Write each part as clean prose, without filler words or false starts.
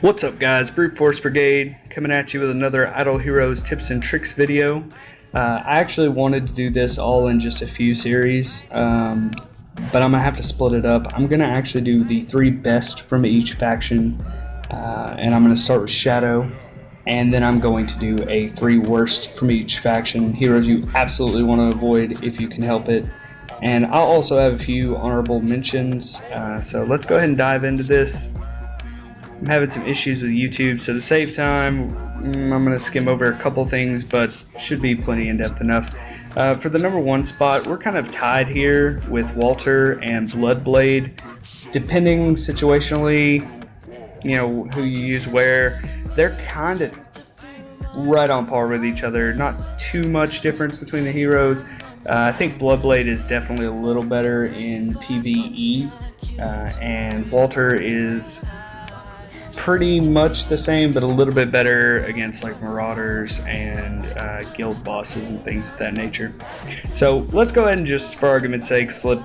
What's up guys, Brute Force Brigade coming at you with another Idle Heroes tips and tricks video. I actually wanted to do this all in just a few series, but I'm going to have to split it up. I'm going to actually do the 3 best from each faction, and I'm going to start with Shadow, and then I'm going to do a 3 worst from each faction, heroes you absolutely want to avoid if you can help it. And I'll also have a few honorable mentions, so let's go ahead and dive into this. I'm having some issues with YouTube, so to save time, I'm going to skim over a couple things, but should be plenty in-depth enough. For the number 1 spot, we're kind of tied here with Walter and Bloodblade. Depending situationally, who you use where, they're kind of right on par with each other. Not too much difference between the heroes. I think Bloodblade is definitely a little better in PvE, and Walter is pretty much the same, but a little bit better against like marauders and guild bosses and things of that nature. So let's go ahead and just, for argument's sake, slip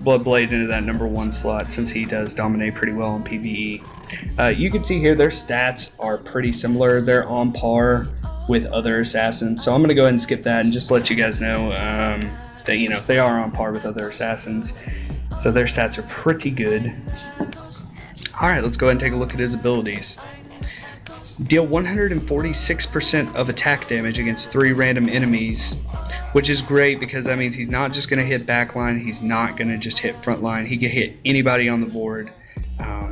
Bloodblade into that number 1 slot, since he does dominate pretty well in PvE. You can see here their stats are pretty similar. They're on par with other assassins, so I'm going to go ahead and skip that and just let you guys know that they are on par with other assassins, so their stats are pretty good. Alright, let's go ahead and take a look at his abilities. Deal 146% of attack damage against 3 random enemies, which is great because that means he's not just going to hit backline, he's not going to just hit frontline, he can hit anybody on the board,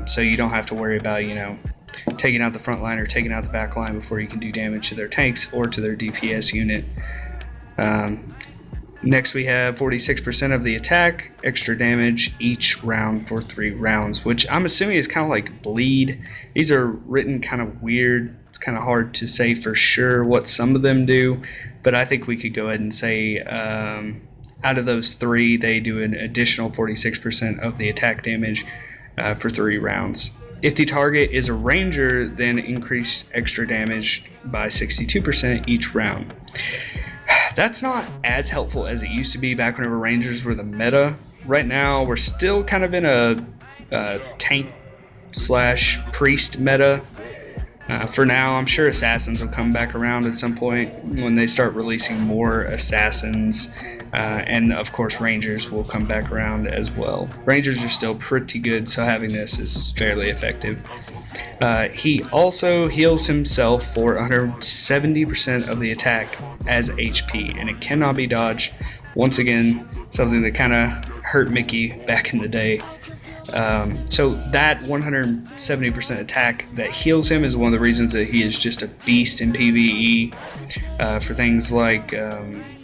so you don't have to worry about, taking out the frontline or taking out the backline before you can do damage to their tanks or to their DPS unit. Next we have 46% of the attack, extra damage each round for 3 rounds, which I'm assuming is kind of like bleed. These are written kind of weird. It's kind of hard to say for sure what some of them do, but I think we could go ahead and say out of those 3, they do an additional 46% of the attack damage for 3 rounds. If the target is a ranger, then increase extra damage by 62% each round. That's not as helpful as it used to be back whenever rangers were the meta. Right now, we're still kind of in a tank slash priest meta. For now, I'm sure assassins will come back around at some point when they start releasing more assassins. And of course, rangers will come back around as well. Rangers are still pretty good, so having this is fairly effective. He also heals himself for 170% of the attack as HP, and it cannot be dodged. Once again, something that kind of hurt Mickey back in the day. So that 170% attack that heals him is one of the reasons that he is just a beast in PvE. For things like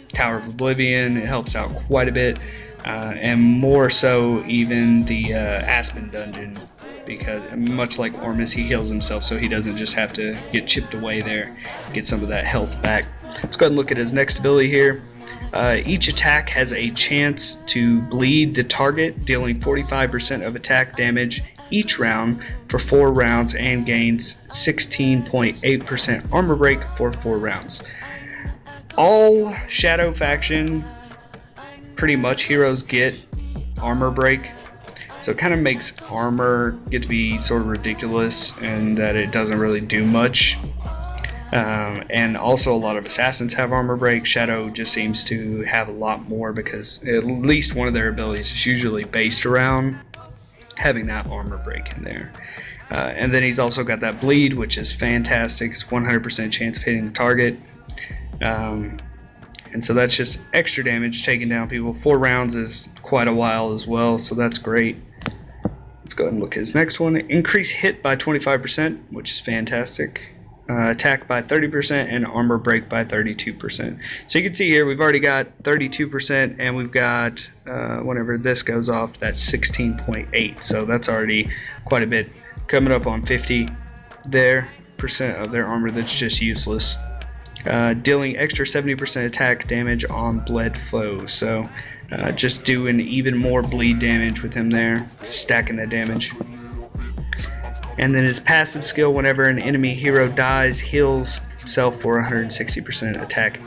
Tower of Oblivion, it helps out quite a bit, and more so even the Aspen dungeon, because much like Ormus, he heals himself, so he doesn't just have to get chipped away there, get some of that health back. Let's go ahead and look at his next ability here. Each attack has a chance to bleed the target, dealing 45% of attack damage each round for 4 rounds, and gains 16.8% armor break for 4 rounds. All Shadow faction, pretty much, heroes get armor break. So it kind of makes armor get to be sort of ridiculous in that it doesn't really do much. And also a lot of assassins have armor break. Shadow just seems to have a lot more because at least one of their abilities is usually based around having that armor break in there. And then he's also got that bleed, which is fantastic. It's 100% chance of hitting the target. And so that's just extra damage taking down people. 4 rounds is quite a while as well, so that's great. Let's go ahead and look at his next one. Increase hit by 25%, which is fantastic. Attack by 30% and armor break by 32%. So you can see here we've already got 32%, and we've got, whenever this goes off, that's 16.8. So that's already quite a bit. Coming up on 50 there percent of their armor that's just useless. Dealing extra 70% attack damage on bled foes. So just doing even more bleed damage with him there, just stacking that damage. And then his passive skill, whenever an enemy hero dies, heals himself for 160% attack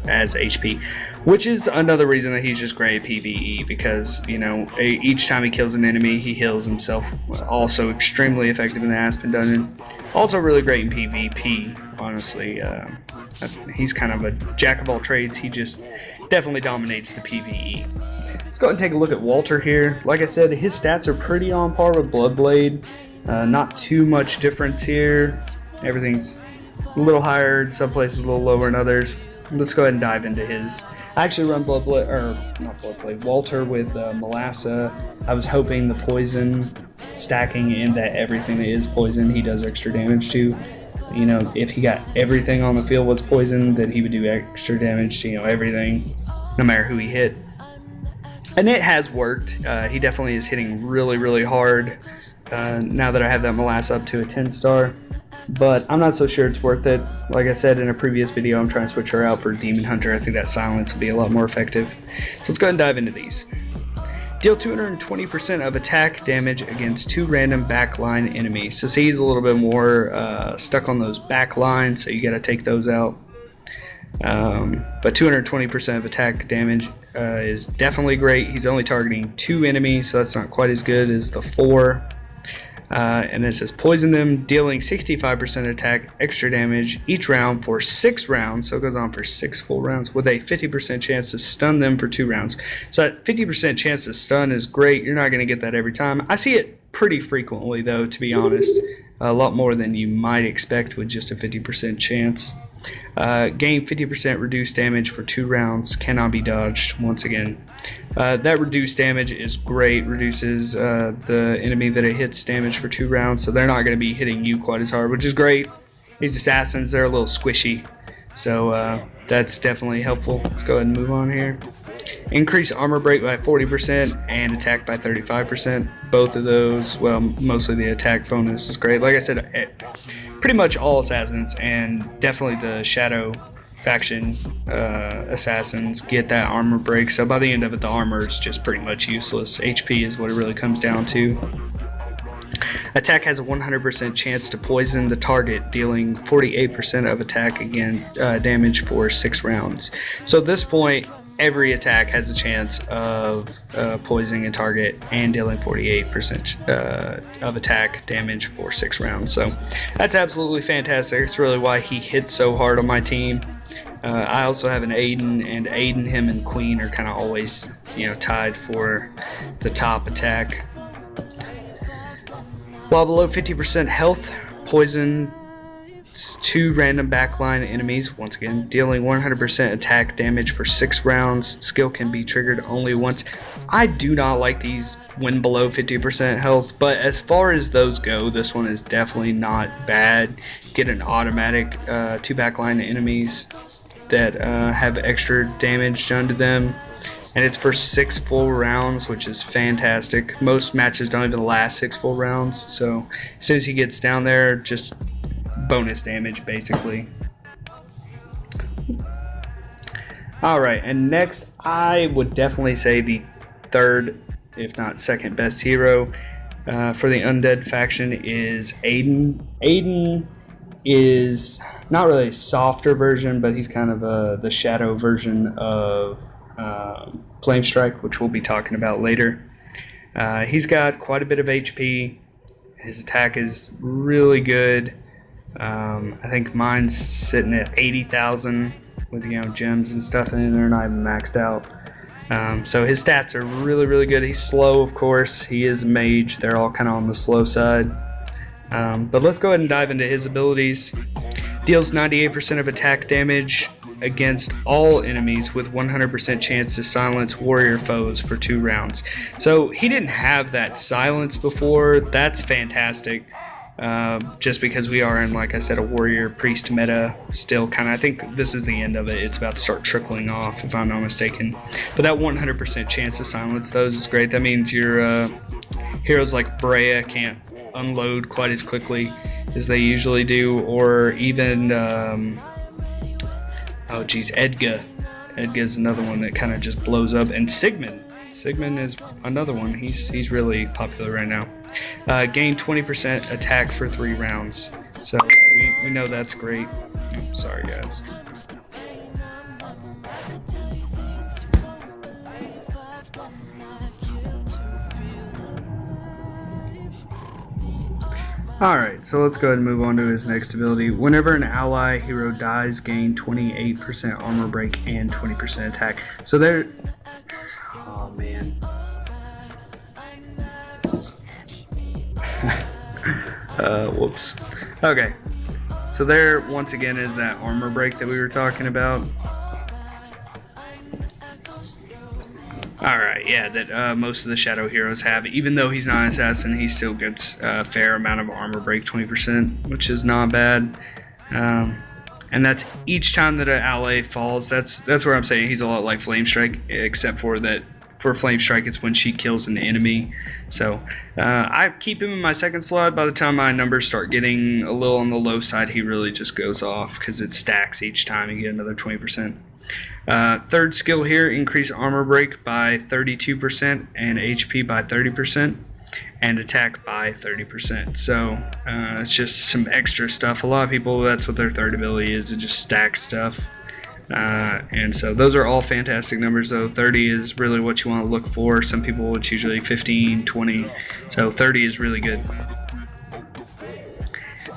as HP, which is another reason that he's just great at PvE, because each time he kills an enemy, he heals himself. Also extremely effective in the Aspen dungeon. Also really great in PvP, honestly. He's kind of a jack of all trades. He just definitely dominates the PvE. Let's go ahead and take a look at Walter here. Like I said, his stats are pretty on par with Bloodblade. Not too much difference here. Everything's a little higher, some places a little lower than others. Let's go ahead and dive into his. I actually run Bloodblade, or not Bloodblade, Walter with Melassa. I was hoping the poison stacking and that everything that is poison he does extra damage to. You know, if he got everything on the field was poison, then he would do extra damage to, you know, everything, no matter who he hit. And it has worked. He definitely is hitting really, really hard now that I have that Melassa up to a 10-star. But I'm not so sure it's worth it. Like I said in a previous video, I'm trying to switch her out for Demon Hunter. I think that silence will be a lot more effective. So let's go ahead and dive into these. Deal 220% of attack damage against 2 random backline enemies. So see, he's a little bit more stuck on those back lines, so you got to take those out. But 220% of attack damage is definitely great. He's only targeting 2 enemies, so that's not quite as good as the 4. And then it says poison them, dealing 65% attack extra damage each round for 6 rounds. So it goes on for 6 full rounds with a 50% chance to stun them for 2 rounds. So that 50% chance to stun is great. You're not going to get that every time. I see it pretty frequently, though, to be honest. A lot more than you might expect with just a 50% chance. Gain 50% reduced damage for 2 rounds, cannot be dodged once again. That reduced damage is great, reduces the enemy that it hits damage for 2 rounds, so they're not going to be hitting you quite as hard, which is great. These assassins, they're a little squishy, so that's definitely helpful. Let's go ahead and move on here. Increase armor break by 40% and attack by 35%. Both of those, well, mostly the attack bonus is great. Like I said, pretty much all assassins and definitely the Shadow faction assassins get that armor break. So by the end of it, the armor is just pretty much useless. HP is what it really comes down to. Attack has a 100% chance to poison the target, dealing 48% of attack damage for 6 rounds. So at this point, every attack has a chance of poisoning a target and dealing 48% of attack damage for 6 rounds. So that's absolutely fantastic. It's really why he hits so hard on my team. I also have an Aiden, and Aiden, him, and Queen are kind of always, you know, tied for the top attack. While below 50% health, poison 2 random backline enemies, once again, dealing 100% attack damage for 6 rounds. Skill can be triggered only once. I do not like these when below 50% health, but as far as those go, this one is definitely not bad. Get an automatic 2 backline enemies that have extra damage done to them. And it's for 6 full rounds, which is fantastic. Most matches don't even last 6 full rounds, so as soon as he gets down there, just bonus damage basically. Alright, and next I would definitely say the 3rd, if not 2nd best hero for the Undead faction is Aiden. Aiden is not really a softer version, but he's kind of the shadow version of Flame Strike, which we'll be talking about later. He's got quite a bit of HP. His attack is really good. I think mine's sitting at 80,000 with, you know, gems and stuff, and they're not even maxed out. So his stats are really, really good. He's slow, of course. He is a mage. They're all kind of on the slow side. But let's go ahead and dive into his abilities. Deals 98% of attack damage against all enemies with 100% chance to silence warrior foes for 2 rounds. So he didn't have that silence before. That's fantastic. Just because we are in, like I said, a warrior priest meta still kind of. I think this is the end of it. It's about to start trickling off, if I'm not mistaken. But that 100% chance to silence those is great. That means your heroes like Brea can't unload quite as quickly as they usually do, or even Edga. Edga's another one that kind of just blows up, and Sigmund is another one. He's really popular right now. Gain 20% attack for 3 rounds, so we know that's great. Oh, sorry guys. Alright, so let's go ahead and move on to his next ability. Whenever an ally hero dies, gain 28% armor break and 20% attack. So there... Oh, man. Whoops. Okay. So there, once again, is that armor break that we were talking about. Alright, yeah, that most of the Shadow heroes have. Even though he's not an assassin, he still gets a fair amount of armor break, 20%, which is not bad. And that's each time that an ally falls. That's where I'm saying he's a lot like Flame Strike, except for that for Flame Strike it's when she kills an enemy. So I keep him in my second slot. By the time my numbers start getting a little on the low side, he really just goes off because it stacks each time. You get another 20%. Third skill here, increase armor break by 32% and HP by 30% and attack by 30%. So it's just some extra stuff. A lot of people, that's what their third ability is, it just stacks stuff. And so those are all fantastic numbers though. 30 is really what you want to look for. Some people, it's usually 15, 20, so 30 is really good.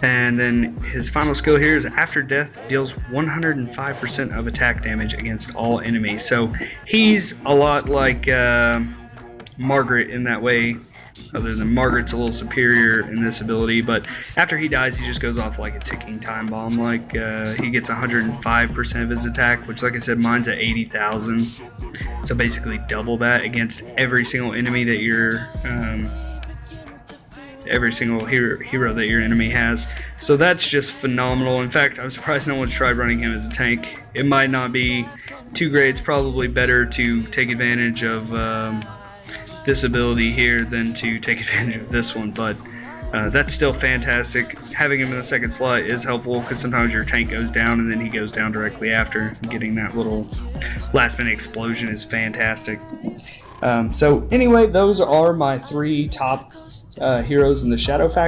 And then his final skill here is after death deals 105% of attack damage against all enemies. So he's a lot like Margaret in that way, other than Margaret's a little superior in this ability, but after he dies he just goes off like a ticking time bomb. Like he gets 105% of his attack, which like I said, mine's at 80,000. So basically double that against every single enemy that you're every single hero that your enemy has. So that's just phenomenal. In fact, I'm surprised no one's tried running him as a tank. It might not be too great. It's probably better to take advantage of this ability here than to take advantage of this one, but that's still fantastic. Having him in the second slot is helpful because sometimes your tank goes down and then he goes down directly after. Getting that little last minute explosion is fantastic. So anyway, those are my 3 top heroes in the Shadow faction.